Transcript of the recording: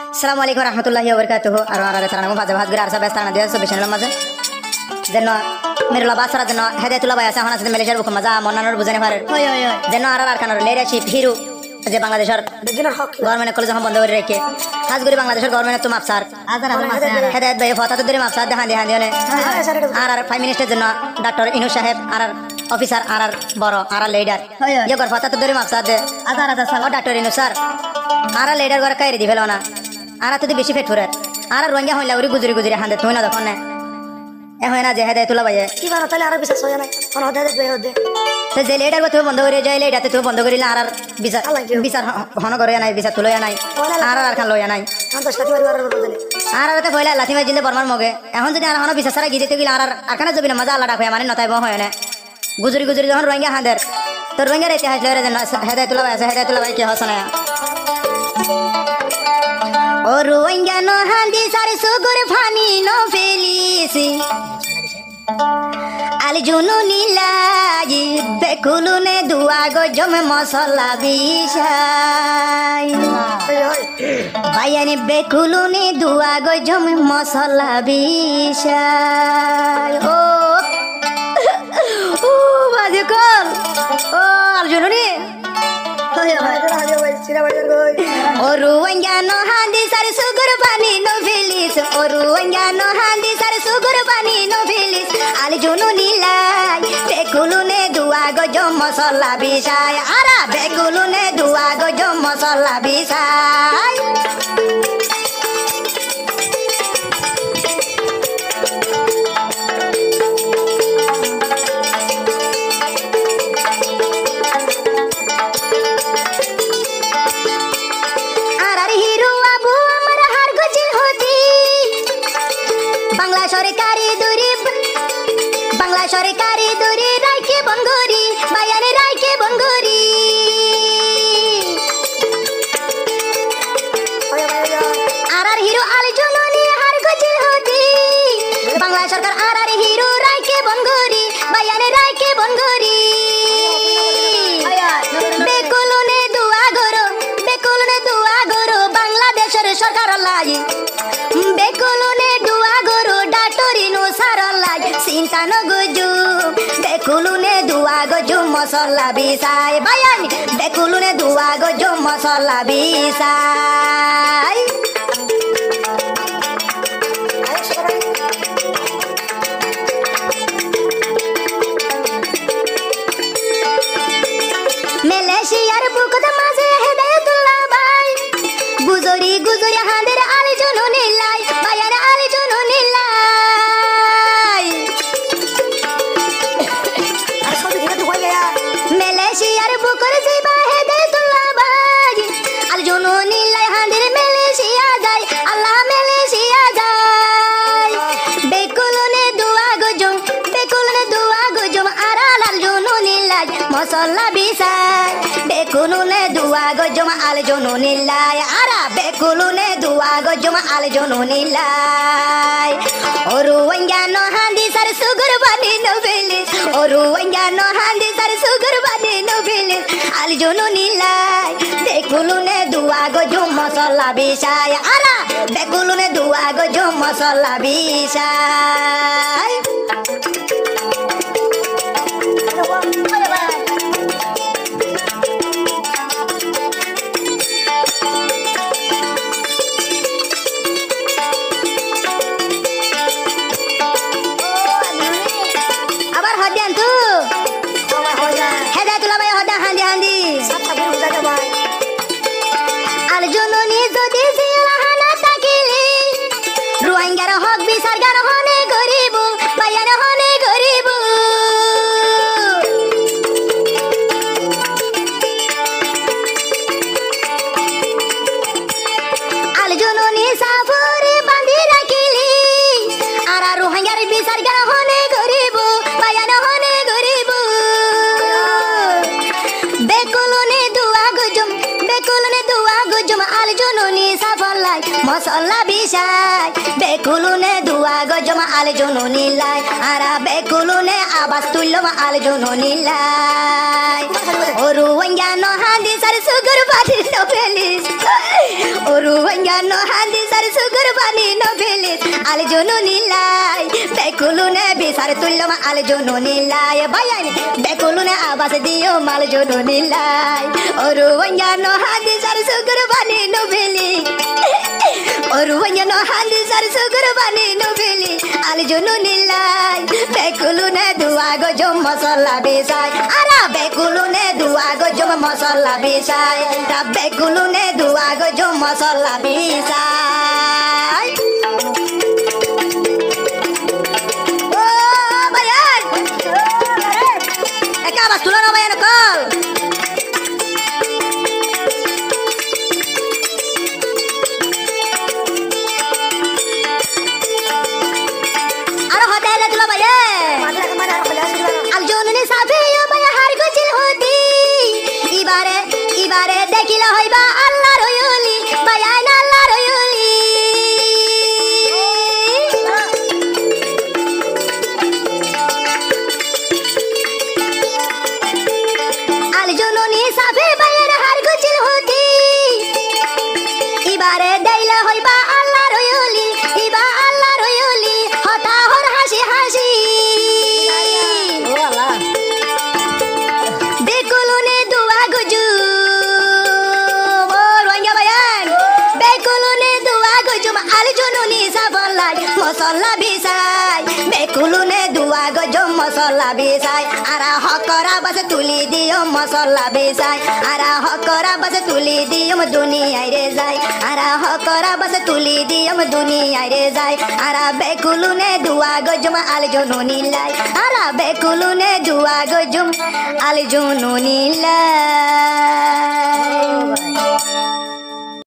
Assalamualaikum warahmatullahi wabarakatuh. Arwah terang bahasa bahasa gerar sabes tanah dia sebesar lama je. Jenno मेरो लबासरा जनो हेदायतुल्लाह भाई आसा हना से मलेशियार बुक मजा मन्नानर बुझाने पारे जनो आर खानर लिडरशिप हिरो যে বাংলাদেশের গভর্নমেন্ট কলেজ যখন বন্ধ করে রেখে হাজগুড়ি বাংলাদেশের গভর্নমেন্ট তো মাপসার হেদায়ত ভাই ফতাত ধরে মাপসার দেখান দেখান দিনে আর প্রাইম মিনিস্টার জন্য ডক্টর ইনু সাহেব আর অফিসার আর বড় আর লিডার ইয়ে গর ফতাত ধরে মাপসার দে ও ডক্টর ইনু স্যার আর লিডার গর কাইরে দিবেল না আর তো বেশি ফেট ফুরে আর রোহিঙ্গা হইলা উরি গুজরি গুজরি হান্দে তুই না দেখো না এ হয় না যে হেদায়তুল্লাহ ভাই কি বানা তাহলে আর বিশ্বাস হয় না কোন হেদায়ত ভাই হদে তো যে লেডার গো তুই বন্ধ করে যাই লেডাতে তুই বন্ধ করিলা আর বিচার বিচার হন করে নাই বিচার তুলয়া নাই আর খান লয়া নাই তো সাথী পরিবার বদলে আর তে কইলা লাথি মাই জিলে বর্মার মগে এখন যদি আর হন বিচার সারা গিয়ে দিতে গিলা আর আখানে জবিনা মজা আল্লাহ ডাক মানে নতাই বহ হয় না গুজরি গুজরি যখন রোহিঙ্গা হাঁদের তো রোহিঙ্গার ইতিহাস লরে যেন হেদায়তুল্লাহ ভাই আছে হেদায়তুল্লাহ ভাই কি হসনা ও রোহিঙ্গা নো হাঁদি সারে সুগুর ফানি নো ফেলিসি আলি জুনু নীলাই বেকুলুনে দুয়া গো জমে মশলা বিষাই ভাইয়ানি বেকুলুনে দুয়া গো জমে মশলা বিষাই ও বাজে কল ও আর জুনু নি ও রোহিঙ্গা নো হাঁদি সারে সুগুর পানি নো ফেলিস ও রোহিঙ্গা নো হাঁদি সারে সুগুর পানি নো ফেলিস আলি জুনু নীলাই বেকুলুনে দুয়া গো জম মশলা বিষাই আরা বেকুলুনে দুয়া গো জম মশলা বিষাই সরকারি দূরে রাইকে বঙ্গরি বায়ানে রাইকে বঙ্গরি আর হিরো আলী জননী হার গজি হতি বাংলা সরকার আর হিরো রাইকে বঙ্গরি বায়ানে রাইকে বঙ্গরি বেকুলনে দুয়া গরো বাংলাদেশের সরকার লাই বেকুলনে দুয়া গরো ডাক্তারিনু সার লাই চিন্তা নগজু বেকুলুনে দুয়া গজু মশলা বিষাই বায়ানি বেকুলুনে দুয়া গজু মশলা বিষাই মালয়েশিয়ার বুকত মাঝে হেদায়তুল্লাহ ভাই গুজরি গুজরি হাঁদের আলী জনু নীলাই বায়ার আলী জনু নীলাই মালয়েশিয়ার বুকর যাইবা হেদায়তুল্লাহ ভাই আলী জনু নীলাই হাঁদের মালয়েশিয়া যায় আল্লাহ মালয়েশিয়া যায় বেকুলনে দুয়া গজম আর আলী জনু নীলাই মশলা বিষাই বেকুলনে দুয়া গজম আলী জনু নীলাই আরা বেকুলনে দুয়া গজম আলী জনু নীলাই ও রোহিঙ্গা নো হাঁদি সারে সুগুর বানি নো ফেলিস ও রোহিঙ্গা নো হাঁদি সারে সুগুর বানি নো ফেলিস আলী জনু নীলাই বেকুলনে দুয়া গজম মশলা বিষাই আরা বেকুলনে দুয়া গজম মশলা বিষাই হেদায়তুল্লাহ ভাই হদা হাঁদি হাঁদি আর জননী যদি জিয়ালাহানা তাকিলি রোহিঙ্গার হক বিচার গান হনে গরিব বায়ার হনে গরিব আর জননী সাফরে বাঁধি রাখিলি আর রোহিঙ্গার বিচার গান হনে গরিব বায়ার হনে গরিব বেকুলনে দুয়া গজম আল জননী সাফল লাই মশলা বিছাই বেকুলুনে দুয়া গজমা আল জননী লাই আরা বেকুলুনে আবাস তুল্য আল জননী লাই ওরু ওঙ্গানো হান্দি সার সুগুর বানি নোবেলিস ওরু ওঙ্গানো হান্দি সার সুগুর বানি নোবেলিস আল জননী লাই বেকুলুনে বিসার তুল্য আল জননী লাই বায়ানি বেকুলুনে আবাস দিও মাল জননী লাই ওরু ওঙ্গানো হান্দি সার সুগুর বানি নোবেলি ওরু ওঙ্গানো হান্দি সার সুগুর বানি নোবেলি আল জননী লাই বেকুলুনে দুয়া গজম মশলা বিছাই আরা বেকুলুনে দুয়া গজম মশলা বিছাই তা বেকুলুনে দুয়া গজম মশলা বিছাই ও বায়ান একা বাস তুলো না বায়ান কল আর হতে তুলো বায়ান মাঝে মানে আর হলে আসিল না আল জননী সাফে বায়া হার গছিল হতি ইবারে দেখিলা হইবা আল্লাহর ওলি বায়ান আল্লাহর ওলি আল জননী সাফে বায়ার হার গছিল হতি ইবারে দেইলা হইবা আল্লাহর ওলি ইবা আল্লাহর ওলি হতা হর হাসি হাসি ও আল্লাহ বেকুলুনে দুয়া গজু ও রোহিঙ্গা বায়ান বেকুলুনে দুয়া গজু আল জননী সাবলাই মশলা বিছাই বেকুলুনে দুয়া গজু মশলা বিছাই আরা হকরা বাস তুলি দিও মশলা বিছাই আরা হকরা বাস তুলি দিও দুনিয়ায় রে যাই আরা হকরা বাস তুলি দিও দুনিয়ায় রে যাই আরা বেকুলুনে দুয়া গজু আল জননী লাই আরা বেকুলুনে দুয়া গজু আল জননী লাই